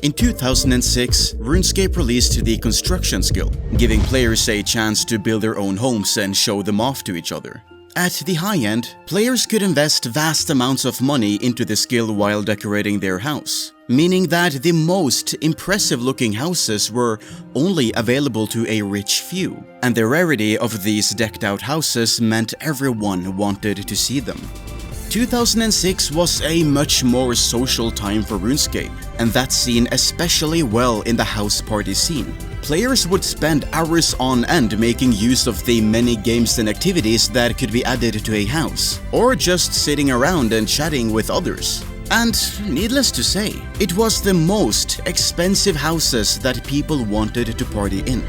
In 2006, RuneScape released the construction skill, giving players a chance to build their own homes and show them off to each other. At the high end, players could invest vast amounts of money into the skill while decorating their house, meaning that the most impressive-looking houses were only available to a rich few, and the rarity of these decked-out houses meant everyone wanted to see them. 2006 was a much more social time for RuneScape, and that's seen especially well in the house party scene. Players would spend hours on end making use of the many games and activities that could be added to a house, or just sitting around and chatting with others. And needless to say, it was the most expensive houses that people wanted to party in.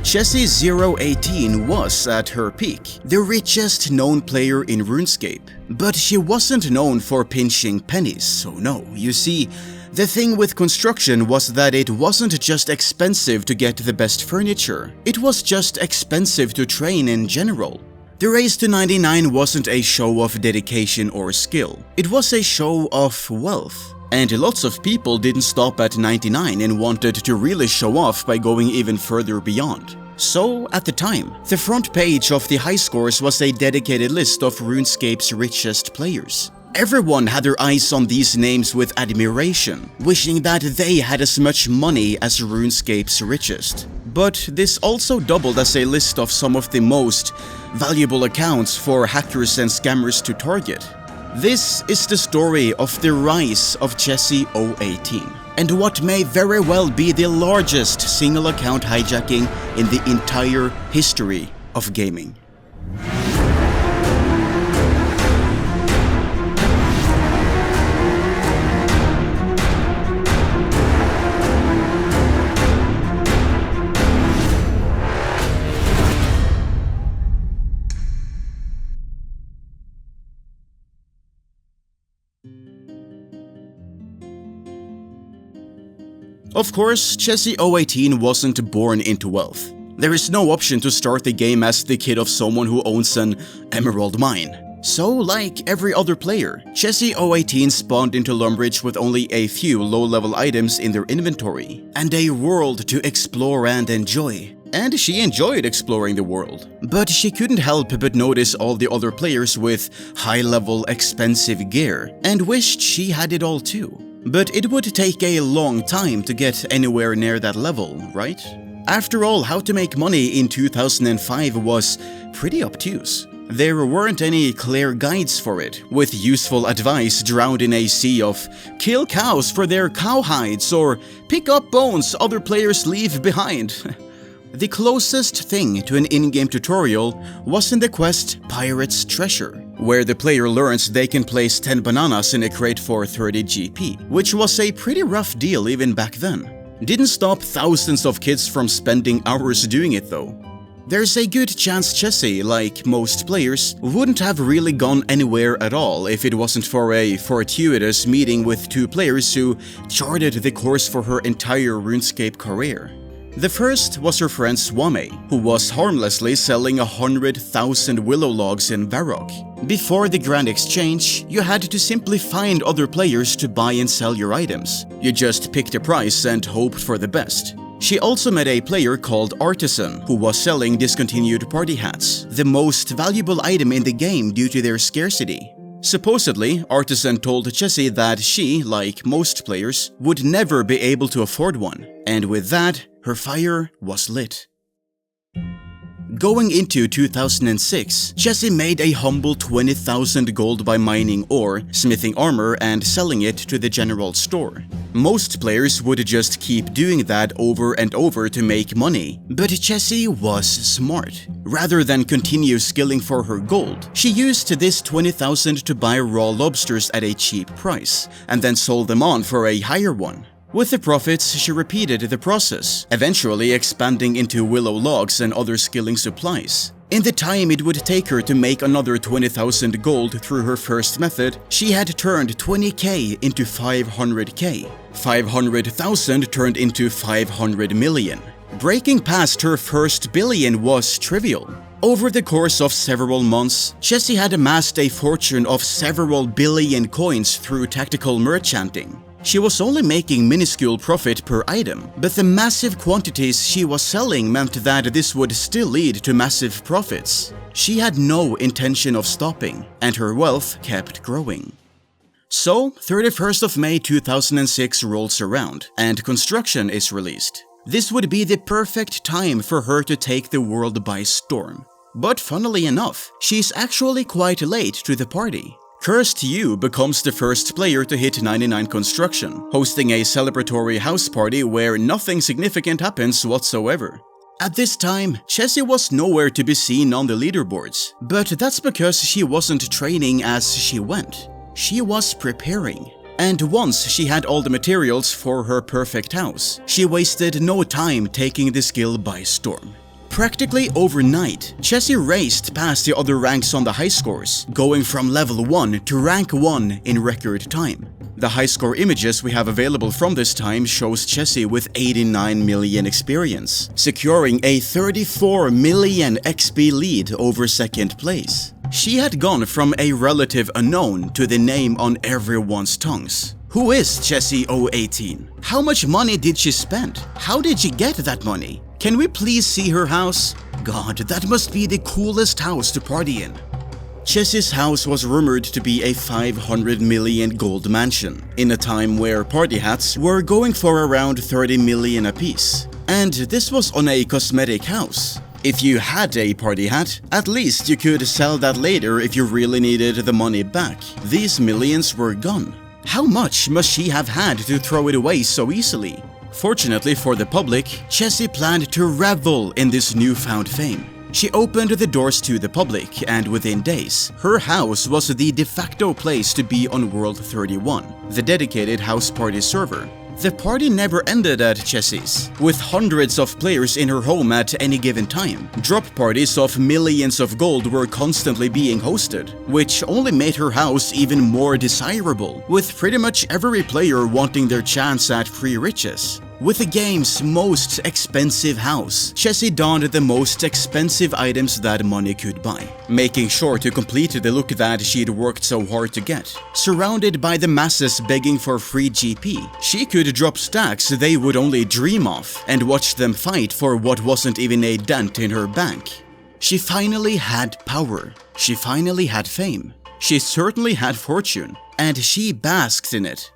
Chessy018 was, at her peak, the richest known player in RuneScape, but she wasn't known for pinching pennies, so no, you see, the thing with construction was that it wasn't just expensive to get the best furniture, it was just expensive to train in general. The race to 99 wasn't a show of dedication or skill, it was a show of wealth. And lots of people didn't stop at 99 and wanted to really show off by going even further beyond. So, at the time, the front page of the high scores was a dedicated list of RuneScape's richest players. Everyone had their eyes on these names with admiration, wishing that they had as much money as RuneScape's richest. But this also doubled as a list of some of the most valuable accounts for hackers and scammers to target. This is the story of the rise of Chessy018, and what may very well be the largest single account hijacking in the entire history of gaming. Of course, Chessy018 wasn't born into wealth. There is no option to start the game as the kid of someone who owns an emerald mine. So, like every other player, Chessy018 spawned into Lumbridge with only a few low-level items in their inventory, and a world to explore and enjoy. And she enjoyed exploring the world. But she couldn't help but notice all the other players with high-level expensive gear, and wished she had it all too. But it would take a long time to get anywhere near that level, right? After all, how to make money in 2005 was pretty obtuse. There weren't any clear guides for it, with useful advice drowned in a sea of kill cows for their cowhides or pick up bones other players leave behind. The closest thing to an in-game tutorial was in the quest Pirate's Treasure, where the player learns they can place 10 bananas in a crate for 30 GP, which was a pretty rough deal even back then. Didn't stop thousands of kids from spending hours doing it though. There's a good chance Chessy, like most players, wouldn't have really gone anywhere at all if it wasn't for a fortuitous meeting with two players who charted the course for her entire RuneScape career. The first was her friend Swame, who was harmlessly selling 100,000 willow logs in Varrock. Before the Grand Exchange, you had to simply find other players to buy and sell your items. You just picked a price and hoped for the best. She also met a player called Artisan, who was selling discontinued party hats, the most valuable item in the game due to their scarcity. Supposedly, Artisan told Chessy that she, like most players, would never be able to afford one, and with that, her fire was lit. Going into 2006, Chessy made a humble 20,000 gold by mining ore, smithing armor, and selling it to the general store. Most players would just keep doing that over and over to make money, but Chessy was smart. Rather than continue skilling for her gold, she used this 20,000 to buy raw lobsters at a cheap price, and then sold them on for a higher one. With the profits, she repeated the process, eventually expanding into willow logs and other skilling supplies. In the time it would take her to make another 20,000 gold through her first method, she had turned 20k into 500k. 500,000 turned into 500 million. Breaking past her first billion was trivial. Over the course of several months, Chessy had amassed a fortune of several billion coins through tactical merchanting. She was only making minuscule profit per item, but the massive quantities she was selling meant that this would still lead to massive profits. She had no intention of stopping, and her wealth kept growing. So, 31st of May 2006 rolls around, and Construction is released. This would be the perfect time for her to take the world by storm. But funnily enough, she's actually quite late to the party. Cursed You becomes the first player to hit 99 Construction, hosting a celebratory house party where nothing significant happens whatsoever. At this time, Chessy was nowhere to be seen on the leaderboards, but that's because she wasn't training as she went. She was preparing. And once she had all the materials for her perfect house, she wasted no time taking the skill by storm. Practically overnight, Chessy raced past the other ranks on the high scores, going from level 1 to rank 1 in record time. The high score images we have available from this time shows Chessy with 89 million experience, securing a 34 million XP lead over second place. She had gone from a relative unknown to the name on everyone's tongues. Who is Chessy018? How much money did she spend? How did she get that money? Can we please see her house? God, that must be the coolest house to party in. Chessy's house was rumored to be a 500 million gold mansion, in a time where party hats were going for around 30 million apiece. And this was on a cosmetic house. If you had a party hat, at least you could sell that later if you really needed the money back. These millions were gone. How much must she have had to throw it away so easily? Fortunately for the public, Chessy planned to revel in this newfound fame. She opened the doors to the public, and within days, her house was the de facto place to be on World 31, the dedicated house party server. The party never ended at Chessy's. With hundreds of players in her home at any given time, drop parties of millions of gold were constantly being hosted, which only made her house even more desirable, with pretty much every player wanting their chance at free riches. With the game's most expensive house, Chessy donned the most expensive items that money could buy, making sure to complete the look that she'd worked so hard to get. Surrounded by the masses begging for free GP, she could drop stacks they would only dream of and watch them fight for what wasn't even a dent in her bank. She finally had power. She finally had fame. She certainly had fortune, and she basked in it.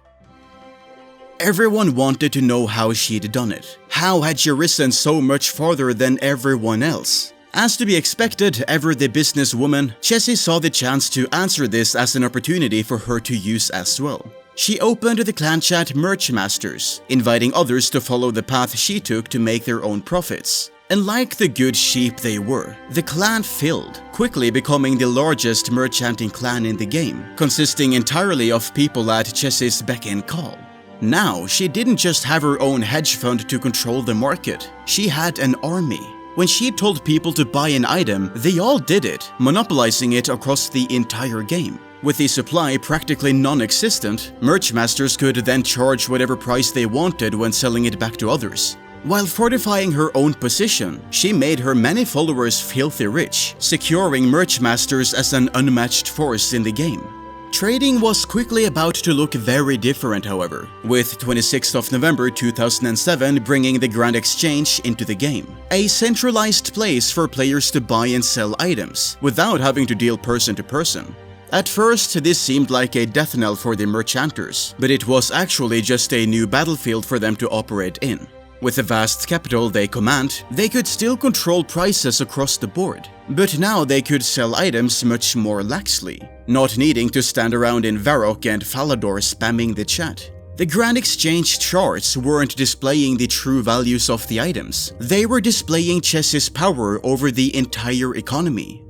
Everyone wanted to know how she'd done it. How had she risen so much farther than everyone else? As to be expected, ever the businesswoman, Chessy saw the chance to answer this as an opportunity for her to use as well. She opened the clan chat Merch Masters, inviting others to follow the path she took to make their own profits. And like the good sheep they were, the clan filled, quickly becoming the largest merchanting clan in the game, consisting entirely of people at Chessy's beck and call. Now, she didn't just have her own hedge fund to control the market, she had an army. When she told people to buy an item, they all did it, monopolizing it across the entire game. With the supply practically non-existent, merch masters could then charge whatever price they wanted when selling it back to others. While fortifying her own position, she made her many followers filthy rich, securing merch masters as an unmatched force in the game. Trading was quickly about to look very different, however, with 26th of November 2007 bringing the Grand Exchange into the game. A centralized place for players to buy and sell items, without having to deal person to person. At first, this seemed like a death knell for the merchanters, but it was actually just a new battlefield for them to operate in. With the vast capital they command, they could still control prices across the board. But now they could sell items much more laxly, not needing to stand around in Varrock and Falador spamming the chat. The Grand Exchange charts weren't displaying the true values of the items, they were displaying Chessy's power over the entire economy.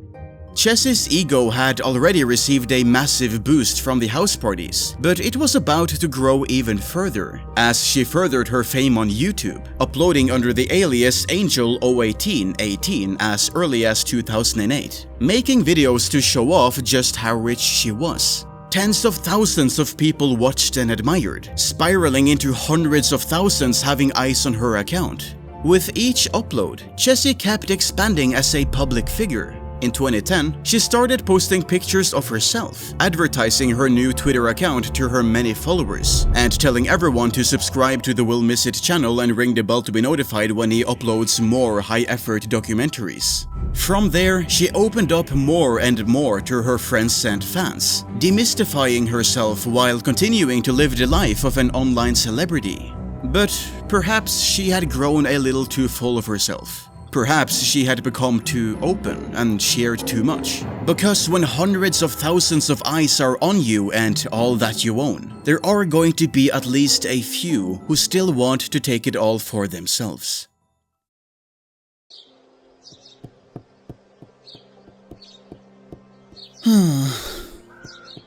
Chessy's ego had already received a massive boost from the house parties, but it was about to grow even further, as she furthered her fame on YouTube, uploading under the alias Angel018 as early as 2008, making videos to show off just how rich she was. Tens of thousands of people watched and admired, spiraling into hundreds of thousands having eyes on her account. With each upload, Chessy kept expanding as a public figure. In 2010, she started posting pictures of herself, advertising her new Twitter account to her many followers, and telling everyone to subscribe to the Will Miss It channel and ring the bell to be notified when he uploads more high-effort documentaries. From there, she opened up more and more to her friends and fans, demystifying herself while continuing to live the life of an online celebrity. But perhaps she had grown a little too full of herself. Perhaps she had become too open and shared too much. Because when hundreds of thousands of eyes are on you and all that you own, there are going to be at least a few who still want to take it all for themselves.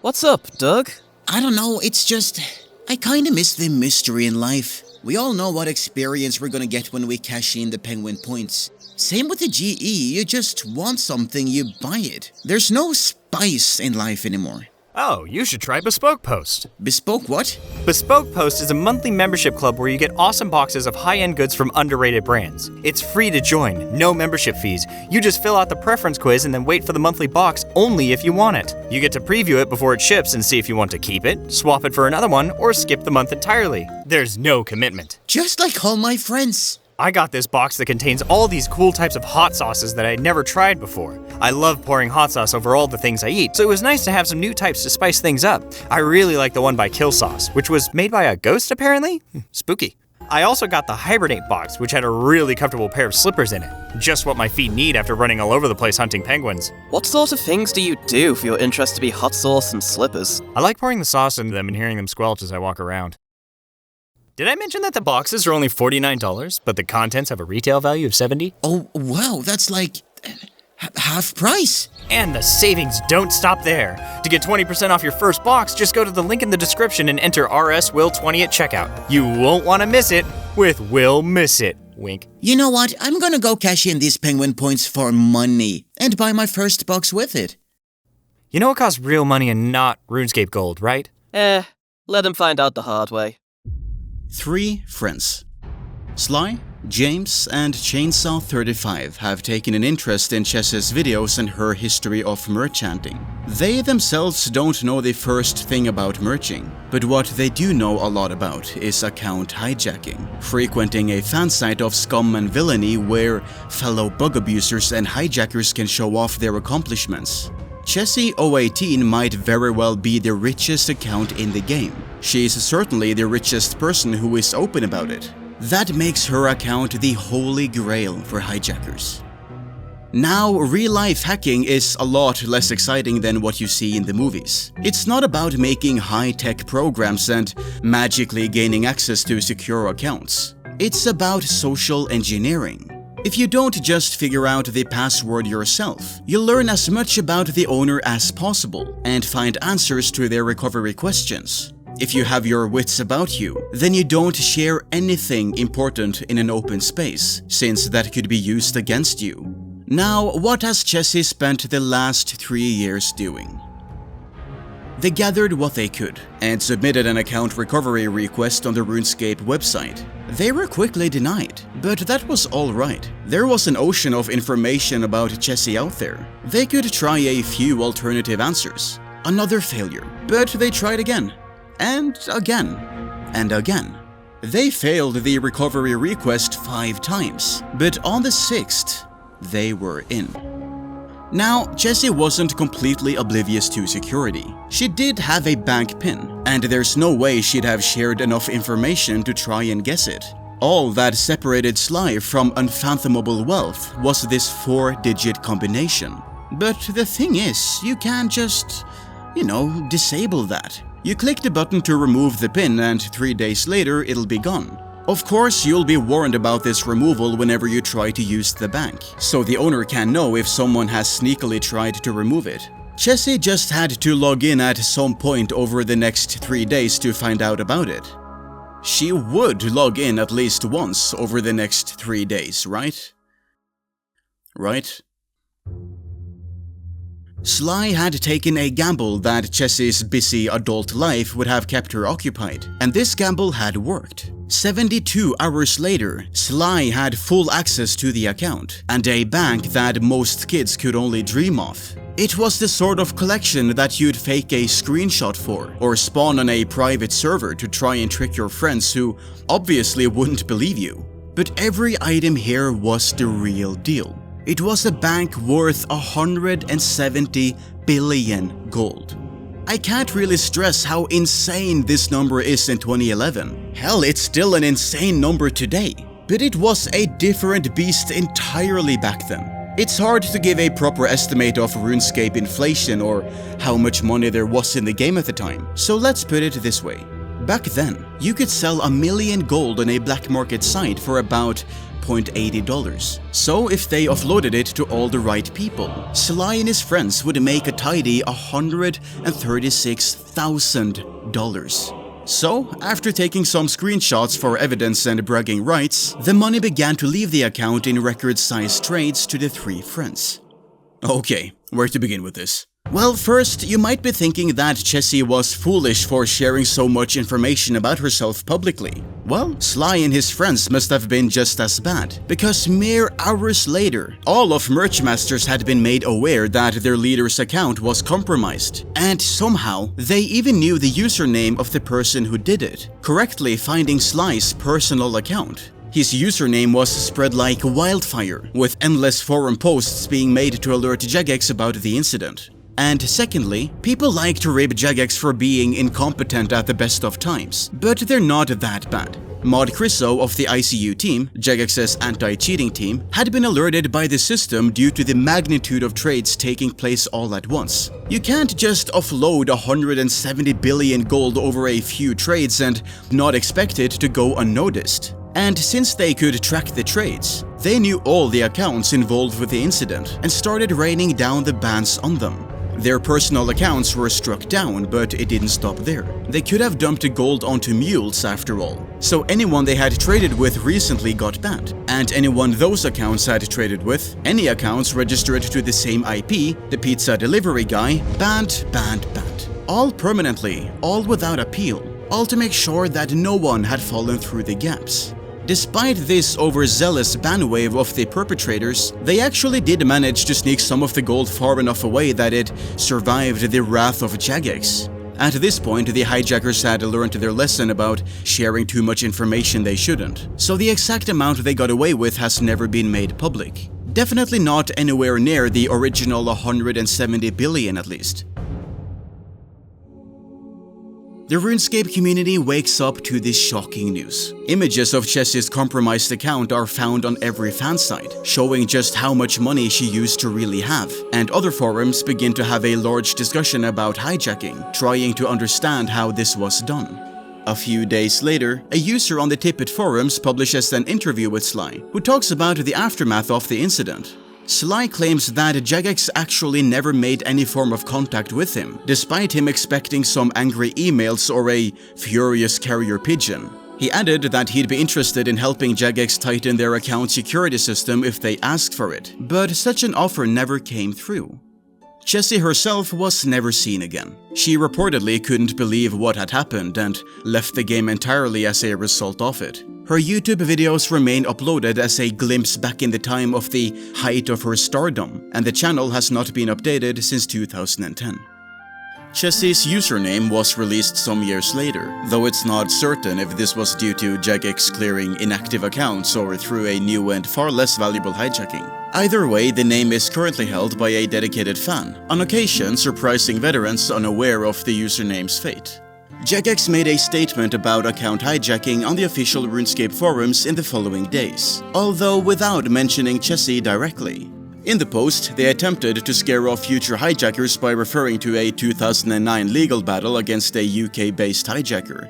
What's up, Doug? I don't know, it's just... I kinda miss the mystery in life. We all know what experience we're gonna get when we cash in the penguin points. Same with the GE, you just want something, you buy it. There's no spice in life anymore. Oh, you should try Bespoke Post. Bespoke what? Bespoke Post is a monthly membership club where you get awesome boxes of high-end goods from underrated brands. It's free to join, no membership fees. You just fill out the preference quiz and then wait for the monthly box only if you want it. You get to preview it before it ships and see if you want to keep it, swap it for another one, or skip the month entirely. There's no commitment. Just like all my friends. I got this box that contains all these cool types of hot sauces that I had never tried before. I love pouring hot sauce over all the things I eat, so it was nice to have some new types to spice things up. I really like the one by Kill Sauce, which was made by a ghost apparently? Spooky. I also got the Hibernate box, which had a really comfortable pair of slippers in it. Just what my feet need after running all over the place hunting penguins. What sort of things do you do for your interest to be hot sauce and slippers? I like pouring the sauce into them and hearing them squelch as I walk around. Did I mention that the boxes are only $49, but the contents have a retail value of $70? Oh, wow, that's like... half price. And the savings don't stop there. To get 20% off your first box, just go to the link in the description and enter RSWill20 at checkout. You won't want to miss it with Will Miss It. Wink. You know what, I'm gonna go cash in these penguin points for money, and buy my first box with it. You know it costs real money and not RuneScape gold, right? Let him find out the hard way. 3 friends. Sly, James, and Chainsaw35 have taken an interest in Chess's videos and her history of merchanting. They themselves don't know the first thing about merching, but what they do know a lot about is account hijacking, frequenting a fan site of scum and villainy where fellow bug abusers and hijackers can show off their accomplishments. Chessy018 might very well be the richest account in the game. She is certainly the richest person who is open about it. That makes her account the holy grail for hijackers. Now, real-life hacking is a lot less exciting than what you see in the movies. It's not about making high-tech programs and magically gaining access to secure accounts. It's about social engineering. If you don't just figure out the password yourself, you'll learn as much about the owner as possible and find answers to their recovery questions. If you have your wits about you, then you don't share anything important in an open space, since that could be used against you. Now, what has Chessy spent the last 3 years doing? They gathered what they could, and submitted an account recovery request on the RuneScape website. They were quickly denied, but that was alright. There was an ocean of information about Chessy out there. They could try a few alternative answers. Another failure, but they tried again. And again. And again. They failed the recovery request 5 times, but on the 6th, they were in. Now, Chessy wasn't completely oblivious to security. She did have a bank PIN, and there's no way she'd have shared enough information to try and guess it. All that separated Sly from unfathomable wealth was this 4-digit combination. But the thing is, you can't just, disable that. You click the button to remove the PIN and 3 days later it'll be gone. Of course, you'll be warned about this removal whenever you try to use the bank, so the owner can know if someone has sneakily tried to remove it. Chessy just had to log in at some point over the next 3 days to find out about it. She would log in at least once over the next 3 days, right? Right? Sly had taken a gamble that Chessy's busy adult life would have kept her occupied, and this gamble had worked. 72 hours later, Sly had full access to the account, and a bank that most kids could only dream of. It was the sort of collection that you'd fake a screenshot for, or spawn on a private server to try and trick your friends who obviously wouldn't believe you. But every item here was the real deal. It was a bank worth 170 billion gold. I can't really stress how insane this number is in 2011. Hell, it's still an insane number today. But it was a different beast entirely back then. It's hard to give a proper estimate of RuneScape inflation or how much money there was in the game at the time, so let's put it this way. Back then, you could sell 1 million gold on a black market site for about $0.80. So if they offloaded it to all the right people, Sly and his friends would make a tidy $136,000. So, after taking some screenshots for evidence and bragging rights, the money began to leave the account in record-sized trades to the three friends. Okay, where to begin with this? Well, first, you might be thinking that Chessy was foolish for sharing so much information about herself publicly. Well, Sly and his friends must have been just as bad, because mere hours later, all of Merchmasters had been made aware that their leader's account was compromised, and somehow, they even knew the username of the person who did it, correctly finding Sly's personal account. His username was spread like wildfire, with endless forum posts being made to alert Jagex about the incident. And secondly, people like to rib Jagex for being incompetent at the best of times, but they're not that bad. Mod Chriso of the ICU team, Jagex's anti-cheating team, had been alerted by the system due to the magnitude of trades taking place all at once. You can't just offload 170 billion gold over a few trades and not expect it to go unnoticed. And since they could track the trades, they knew all the accounts involved with the incident and started raining down the bans on them. Their personal accounts were struck down, but it didn't stop there. They could have dumped gold onto mules after all. So anyone they had traded with recently got banned. And anyone those accounts had traded with, any accounts registered to the same IP, the pizza delivery guy, banned. All permanently, all without appeal. All to make sure that no one had fallen through the gaps. Despite this overzealous ban wave of the perpetrators, they actually did manage to sneak some of the gold far enough away that it survived the wrath of Jagex. At this point, the Hijackers had learned their lesson about sharing too much information they shouldn't, so the exact amount they got away with has never been made public. Definitely not anywhere near the original 170 billion at least. The RuneScape community wakes up to this shocking news. Images of Chessy's compromised account are found on every fan site, showing just how much money she used to really have, and other forums begin to have a large discussion about hijacking, trying to understand how this was done. A few days later, a user on the Tippet forums publishes an interview with Sly, who talks about the aftermath of the incident. Sly claims that Jagex actually never made any form of contact with him, despite him expecting some angry emails or a furious carrier pigeon. He added that he'd be interested in helping Jagex tighten their account security system if they asked for it, but such an offer never came through. Chessy herself was never seen again. She reportedly couldn't believe what had happened and left the game entirely as a result of it. Her YouTube videos remain uploaded as a glimpse back in the time of the height of her stardom, and the channel has not been updated since 2010. Chessy's username was released some years later, though it's not certain if this was due to Jagex clearing inactive accounts or through a new and far less valuable hijacking. Either way, the name is currently held by a dedicated fan, on occasion surprising veterans unaware of the username's fate. Jagex made a statement about account hijacking on the official RuneScape forums in the following days, although without mentioning Chessy directly. In the post, they attempted to scare off future hijackers by referring to a 2009 legal battle against a UK-based hijacker.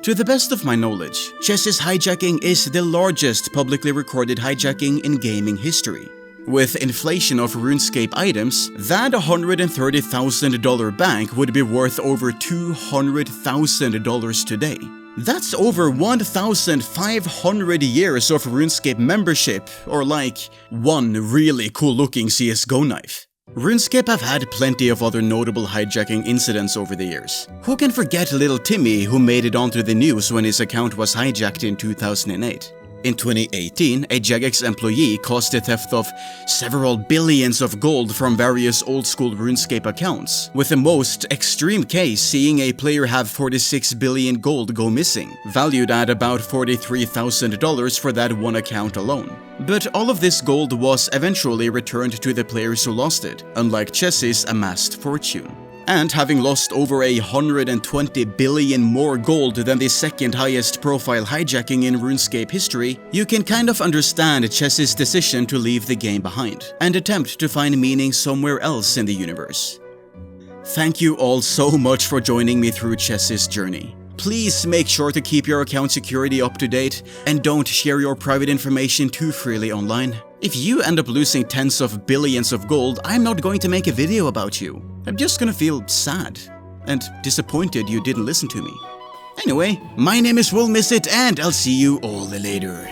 To the best of my knowledge, Chessy's hijacking is the largest publicly recorded hijacking in gaming history. With inflation of RuneScape items, that $130,000 bank would be worth over $200,000 today. That's over 1,500 years of RuneScape membership, or like one really cool looking CSGO knife. RuneScape have had plenty of other notable hijacking incidents over the years. Who can forget little Timmy, who made it onto the news when his account was hijacked in 2008? In 2018, a Jagex employee caused the theft of several billions of gold from various old-school RuneScape accounts, with the most extreme case seeing a player have 46 billion gold go missing, valued at about $43,000 for that one account alone. But all of this gold was eventually returned to the players who lost it, unlike Chessy's amassed fortune. And having lost over 120 billion more gold than the second highest profile hijacking in RuneScape history, you can kind of understand Chessy's decision to leave the game behind and attempt to find meaning somewhere else in the universe. Thank you all so much for joining me through Chessy's journey. Please make sure to keep your account security up to date and don't share your private information too freely online. If you end up losing tens of billions of gold, I'm not going to make a video about you. I'm just gonna feel sad and disappointed you didn't listen to me. Anyway, my name is Will Missit and I'll see you all later.